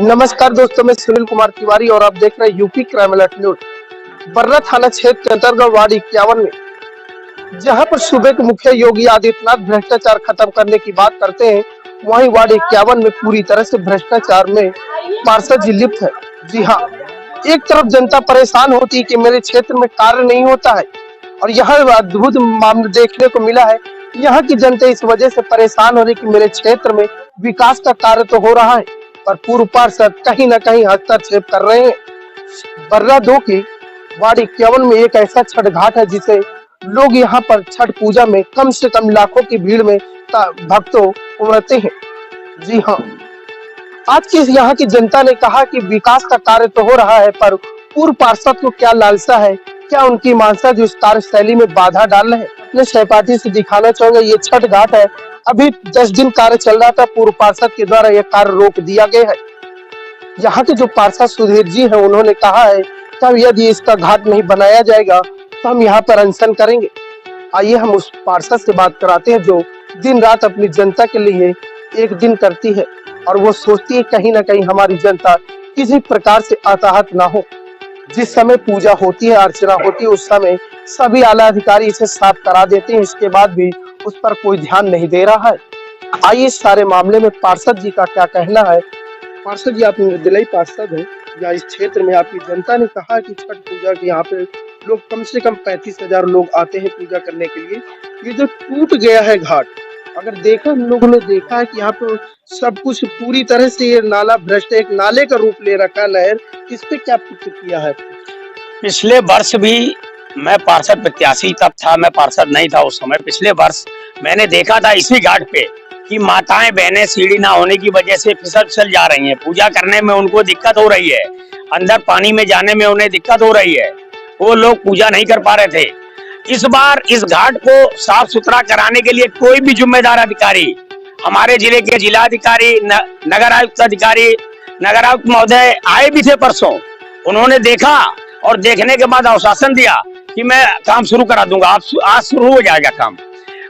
नमस्कार दोस्तों, मैं सुनील कुमार तिवारी और आप देख रहे हैं यूपी क्राइम अलर्ट न्यूज। बर्रा थाना क्षेत्र के अंतर्गत वार्ड 51 में जहां पर सूबे के मुखिया योगी आदित्यनाथ भ्रष्टाचार खत्म करने की बात करते हैं, वहीं वार्ड 51 में पूरी तरह से भ्रष्टाचार में पार्षद जी लिप्त है। जी हाँ, एक तरफ जनता परेशान होती है कि मेरे क्षेत्र में कार्य नहीं होता है और यहाँ अद्भुत मामला देखने को मिला है। यहाँ की जनता इस वजह से परेशान हो रही कि मेरे क्षेत्र में विकास का कार्य तो हो रहा है पर पूर्व पार्षद कहीं न कहीं हस्तक्षेप कर रहे हैं। बर्रा 2 की वार्ड 51 में एक ऐसा छठ घाट है जिसे लोग यहाँ पर छठ पूजा में कम से कम लाखों की भीड़ में भक्तों उमड़ते हैं। जी हाँ, आज की यहाँ की जनता ने कहा कि विकास का कार्य तो हो रहा है पर पूर्व पार्षद को क्या लालसा है, क्या उनकी मानसा जो इस कार्यशैली में बाधा डाल रहे हैं। अपने सहपाठी से दिखाना चाहूंगा, ये छठ घाट है। अभी 10 दिन कार्य चल रहा था, पूर्व पार्षद के द्वारा यह कार्य रोक दिया गया है। यहाँ के जो पार्षद सुधीर जी हैं, उन्होंने कहा है कि यदि इसका घाट नहीं बनाया जाएगा तो हम यहाँ पर अनशन करेंगे। आइए हम उस पार्षद से बात कराते हैं जो दिन रात अपनी जनता के लिए एक दिन करती है और वो सोचती है कहीं ना कहीं हमारी जनता किसी प्रकार से आताहत ना हो। जिस समय पूजा होती है, अर्चना होती है, उस समय सभी आला अधिकारी इसे साफ करा देते हैं, इसके बाद भी उस पर कोई ध्यान नहीं दे रहा है। आइए इस सारे मामले में पार्षद जी का क्या कहना है। पार्षद जी, आप निर्दलीय पार्षद हैं, या इस क्षेत्र में आपकी जनता ने कहा कि छठ पूजा के यहाँ पे लोग कम से कम 35,000 लोग आते हैं पूजा करने के लिए। ये जो टूट गया है घाट, अगर देखा, हम लोगों ने देखा है कि यहाँ पे सब कुछ पूरी तरह से ये नाला भ्रष्ट, एक नाले का रूप ले रखा है नहर। इस पे क्या प्रतिक्रिया है? पिछले वर्ष भी मैं पार्षद प्रत्याशी तब था, मैं पार्षद नहीं था उस समय। पिछले वर्ष मैंने देखा था इसी घाट पे कि माताएं बहनें सीढ़ी ना होने की वजह से फिसल जा रही हैं। पूजा करने में उनको दिक्कत हो रही है, अंदर पानी में जाने में उन्हें दिक्कत हो रही है, वो लोग पूजा नहीं कर पा रहे थे। इस बार इस घाट को साफ सुथरा कराने के लिए कोई भी जिम्मेदार अधिकारी, हमारे जिले के जिलाधिकारी, नगर आयुक्त अधिकारी, नगर आयुक्त महोदय आए भी थे परसों। उन्होंने देखा और देखने के बाद आश्वासन दिया कि मैं काम शुरू करा दूंगा, आज शुरू हो जाएगा काम।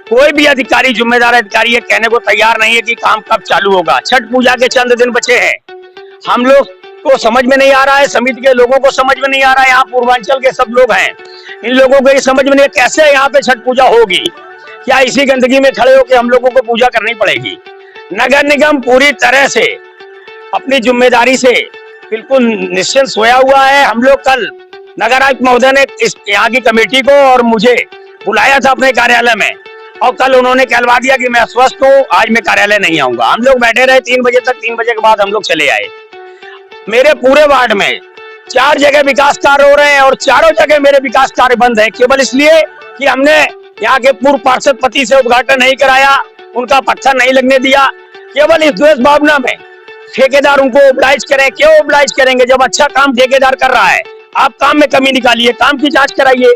कोई भी अधिकारी, जिम्मेदार अधिकारी ये कहने को तैयार नहीं है कि काम कब चालू होगा। छठ पूजा के चंद दिन बचे हैं, हम लोग को समझ में नहीं आ रहा है, समिति के लोगों को समझ में नहीं आ रहा है, यहाँ पूर्वांचल के सब लोग हैं, इन लोगों को ये समझ में नहीं कैसे यहाँ पे छठ पूजा होगी। क्या इसी गंदगी में खड़े होकर हम लोगों को पूजा करनी पड़ेगी? नगर निगम पूरी तरह से अपनी जिम्मेदारी से बिल्कुल निश्चिंत सोया हुआ है। हम लोग कल नगर आयुक्त महोदय ने इस यहाँ की कमेटी को और मुझे बुलाया था अपने कार्यालय में और कल उन्होंने कहलवा दिया कि मैं अस्वस्थ हूँ, आज मैं कार्यालय नहीं आऊंगा। हम लोग बैठे रहे 3 बजे तक, 3 बजे के बाद हम लोग चले आए। मेरे पूरे वार्ड में 4 जगह विकास कार्य हो रहे हैं और चारों जगह मेरे विकास कार्य बंद है, केवल इसलिए कि हमने यहाँ के पूर्व पार्षद पति से उद्घाटन नहीं कराया, उनका पत्थर नहीं लगने दिया। केवल इस द्वेष भावना में ठेकेदार उनको ओबलाइज करें। क्यों ओबलाइज करेंगे जब अच्छा काम ठेकेदार कर रहा है? आप काम में कमी निकालिए, काम की जांच कराइए।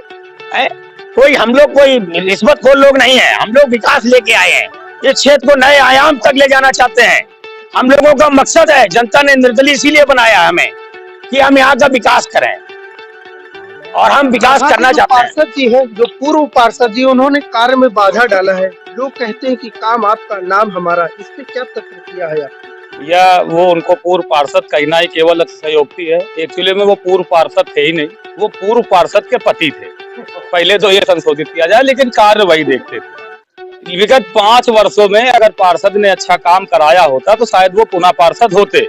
कोई हम लोग कोई रिश्वतखोर लोग नहीं है, हम लोग विकास लेके आए हैं, इस क्षेत्र को नए आयाम तक ले जाना चाहते हैं। हम लोगों का मकसद है, जनता ने निर्दलीय इसीलिए बनाया हमें कि हम यहाँ का विकास करें और हम विकास करना चाहते हैं। पार्षद जी हैं, जो पूर्व पार्षद जी, उन्होंने कार्य में बाधा डाला है। लोग कहते हैं कि काम आपका, नाम हमारा, इस पे क्या प्रतिक्रिया है आपकी? या वो उनको पूर्व पार्षद कहना ही केवल अतिशयोक्ति है। एक्चुअली में वो पूर्व पार्षद थे ही नहीं, वो पूर्व पार्षद के पति थे। पहले तो ये संशोधित किया जाए, लेकिन कार्य वही देखते थे। विगत 5 वर्षों में अगर पार्षद ने अच्छा काम कराया होता तो शायद वो पुनः पार्षद होते।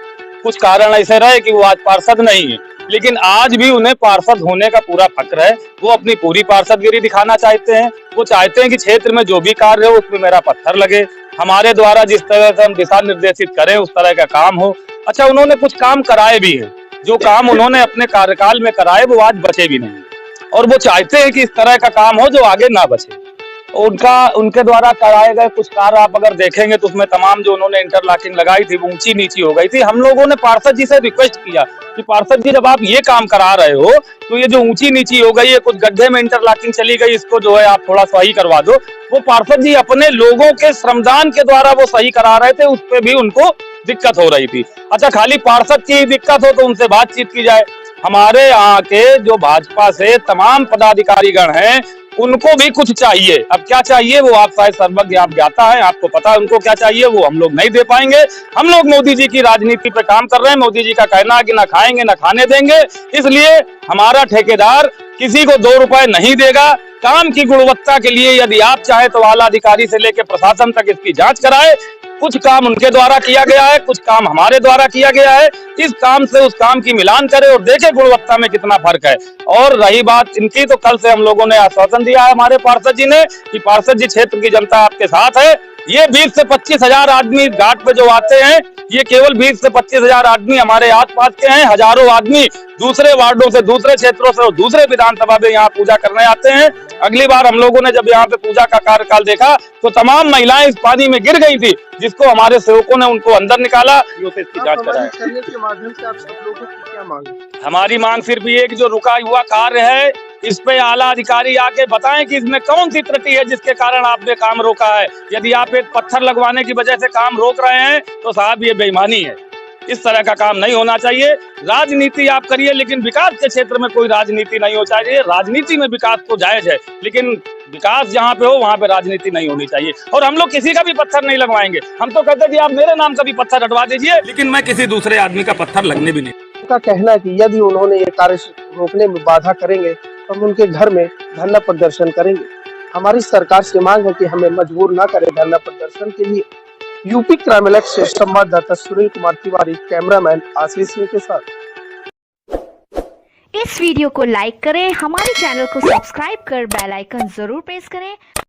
कुछ कारण ऐसे रहे कि वो आज पार्षद नहीं है, लेकिन आज भी उन्हें पार्षद होने का पूरा फक्र है। वो अपनी पूरी पार्षदगिरी दिखाना चाहते हैं। वो चाहते हैं कि क्षेत्र में जो भी कार्य हो उसमें मेरा पत्थर लगे, हमारे द्वारा जिस तरह से हम दिशा निर्देशित करें उस तरह का काम हो। अच्छा, उन्होंने कुछ काम कराए भी हैं, जो काम उन्होंने अपने कार्यकाल में कराए वो आज बचे भी नहीं, और वो चाहते हैं कि इस तरह का काम हो जो आगे ना बचे। उनके द्वारा कराए गए कुछ कार्य आप अगर देखेंगे तो उसमें तमाम जो उन्होंने इंटरलॉकिंग लगाई थी वो ऊंची नीची हो गई थी। हम लोगों ने पार्षद जी से रिक्वेस्ट किया कि पार्षद जी, जब आप ये काम करा रहे हो तो ये जो ऊंची नीची हो गई है, कुछ गड्ढे में इंटरलॉकिंग चली गई, इसको जो है आप थोड़ा सही करवा दो। वो पार्षद जी अपने लोगों के श्रमदान के द्वारा वो सही करा रहे थे, उस पर भी उनको दिक्कत हो रही थी। अच्छा, खाली पार्षद की दिक्कत हो तो उनसे बातचीत की जाए। हमारे यहाँ के जो भाजपा से तमाम पदाधिकारी गण हैं उनको भी कुछ चाहिए। अब क्या चाहिए वो आप शायद सर्वज्ञ, आप ज्ञाता है, आपको पता है उनको क्या चाहिए, वो हम लोग नहीं दे पाएंगे। हम लोग मोदी जी की राजनीति पे काम कर रहे हैं। मोदी जी का कहना है कि ना खाएंगे ना खाने देंगे, इसलिए हमारा ठेकेदार किसी को 2 रुपए नहीं देगा। काम की गुणवत्ता के लिए यदि आप चाहे तो आला अधिकारी से लेकर प्रशासन तक इसकी जांच कराए। कुछ काम उनके द्वारा किया गया है, कुछ काम हमारे द्वारा किया गया है। इस काम से उस काम की मिलान करे और देखे गुणवत्ता में कितना फर्क है। और रही बात इनकी, तो कल से हम लोगों ने आश्वासन दिया है हमारे पार्षद जी ने कि पार्षद जी क्षेत्र की जनता आपके साथ है। ये 20 से 25 हजार आदमी घाट पे जो आते हैं, ये केवल 20 से 25 हजार आदमी हमारे आसपास के हैं। हजारों आदमी दूसरे वार्डों से, दूसरे क्षेत्रों से और दूसरे विधानसभा में यहाँ पूजा करने आते हैं। अगली बार हम लोगों ने जब यहाँ पे पूजा का कार्यकाल देखा तो तमाम महिलाएं इस पानी में गिर गई थी, जिसको हमारे सेवकों ने उनको अंदर निकाला। इसकी जांच कराएं। करने के माध्यम से आप सब लोगों की क्या मांग है? हमारी मांग सिर्फ ये कि जो रुका हुआ कार्य है, इस पे आला अधिकारी आके बताएं कि इसमें कौन सी त्रुटि है जिसके कारण आपने काम रोका है। यदि आप एक पत्थर लगवाने की वजह से काम रोक रहे हैं तो साहब ये बेईमानी है। इस तरह का काम नहीं होना चाहिए। राजनीति आप करिए, लेकिन विकास के क्षेत्र में कोई राजनीति नहीं हो चाहिए। राजनीति में विकास तो जायज है, लेकिन विकास जहाँ पे हो वहाँ पे राजनीति नहीं होनी चाहिए। और हम लोग किसी का भी पत्थर नहीं लगवाएंगे। हम तो कहते हैं कि आप मेरे नाम का भी पत्थर हटवा दीजिए, लेकिन मैं किसी दूसरे आदमी का पत्थर लगने भी नहीं। उनका कहना है कि यदि उन्होंने ये कार्य रोकने में बाधा करेंगे तो हम उनके घर में धरना प्रदर्शन करेंगे। हमारी सरकार से मांग है कि हमें मजबूर न करें धरना प्रदर्शन के लिए। यूपी क्राइम अलर्ट से संवाददाता सुनील कुमार तिवारी, कैमरामैन आशीष सिंह के साथ। इस वीडियो को लाइक करें, हमारे चैनल को सब्सक्राइब कर बेल आइकन जरूर प्रेस करें